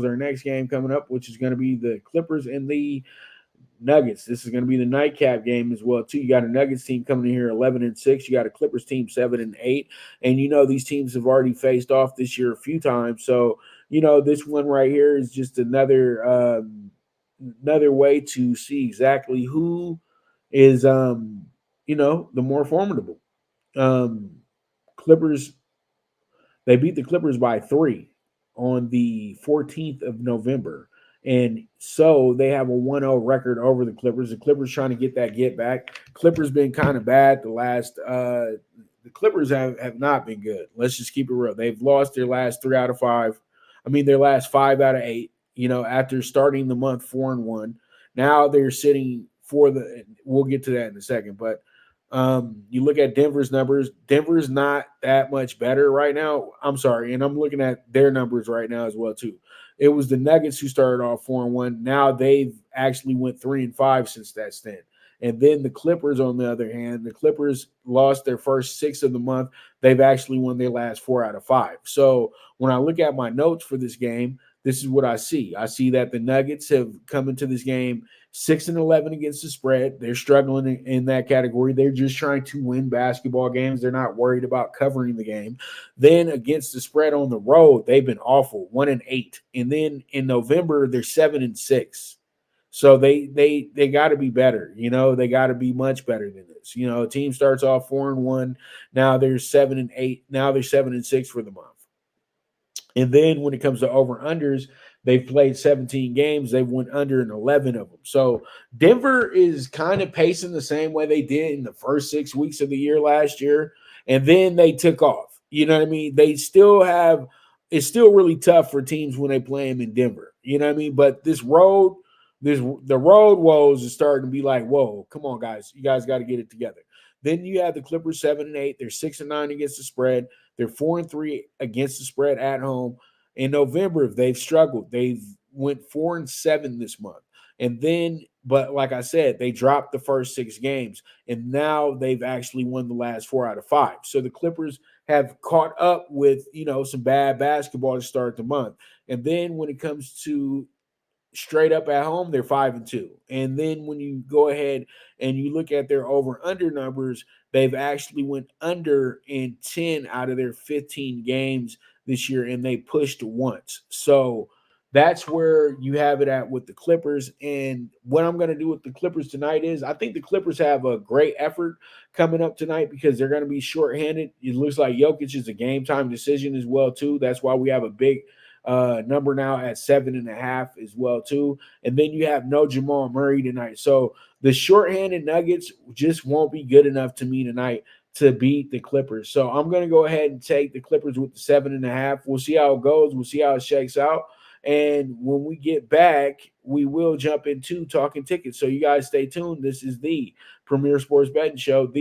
our next game coming up, which is going to be the Clippers and the Nuggets. This is going to be the nightcap game as well too. You got a Nuggets team coming in here 11-6. You got a Clippers team 7-8, and these teams have already faced off this year a few times. So this one right here is just another way to see exactly who is the more formidable. Um, Clippers, they beat the Clippers by 3 on the 14th of November. And so they have a 1-0 record over the Clippers. The Clippers trying to get that get back. Clippers been kind of bad the Clippers have not been good. Let's just keep it real. They've lost their last 3 out of 5. I mean their last 5 out of 8, after starting the month 4-1. Now they're sitting for the we'll get to that in a second, but you look at Denver's numbers. Denver's not that much better right now. I'm sorry, and I'm looking at their numbers right now as well too. It was the Nuggets who started off 4-1. Now they've actually went 3-5 since that stint. And then the Clippers, on the other hand, the Clippers lost their first 6 of the month. They've actually won their last 4 out of 5. So when I look at my notes for this game, this is what I see. I see that the Nuggets have come into this game 6-11 against the spread. They're struggling in that category. They're just trying to win basketball games. They're not worried about covering the game. Then against the spread on the road, they've been awful, 1-8. And then in November, they're 7-6. So they got to be better. They got to be much better than this. A team starts off 4-1. Now they're 7-8. Now they're 7-6 for the month. And then when it comes to over unders, they've played 17 games. They've went under in 11 of them. So Denver is kind of pacing the same way they did in the first 6 weeks of the year last year. And then they took off. You know what I mean? They still have – it's still really tough for teams when they play them in Denver. You know what I mean? But the road woes is starting to be like, whoa, come on, guys. You guys got to get it together. Then you have the Clippers 7-8. They're 6-9 against the spread. They're 4-3 against the spread at home. In November, they've struggled. They've went 4-7 this month. And then, but like I said, they dropped the first 6 games. And now they've actually won the last 4 out of 5. So the Clippers have caught up with, some bad basketball to start the month. And then when it comes to straight up at home, they're 5-2. And then when you go ahead and you look at their over under numbers, they've actually went under in 10 out of their 15 games this year, and they pushed once. So that's where you have it at with the Clippers. And what I'm going to do with the Clippers tonight is I think the Clippers have a great effort coming up tonight because they're going to be shorthanded. It looks like Jokic is a game time decision as well too. That's why we have a big number now at 7.5 as well too. And then you have no Jamal Murray tonight. So the shorthanded Nuggets just won't be good enough to me tonight to beat the Clippers. So I'm going to go ahead and take the Clippers with the 7.5. We'll see how it goes. We'll see how it shakes out. And when we get back, we will jump into talking tickets. So you guys stay tuned. This is the Premier Sports Betting Show, the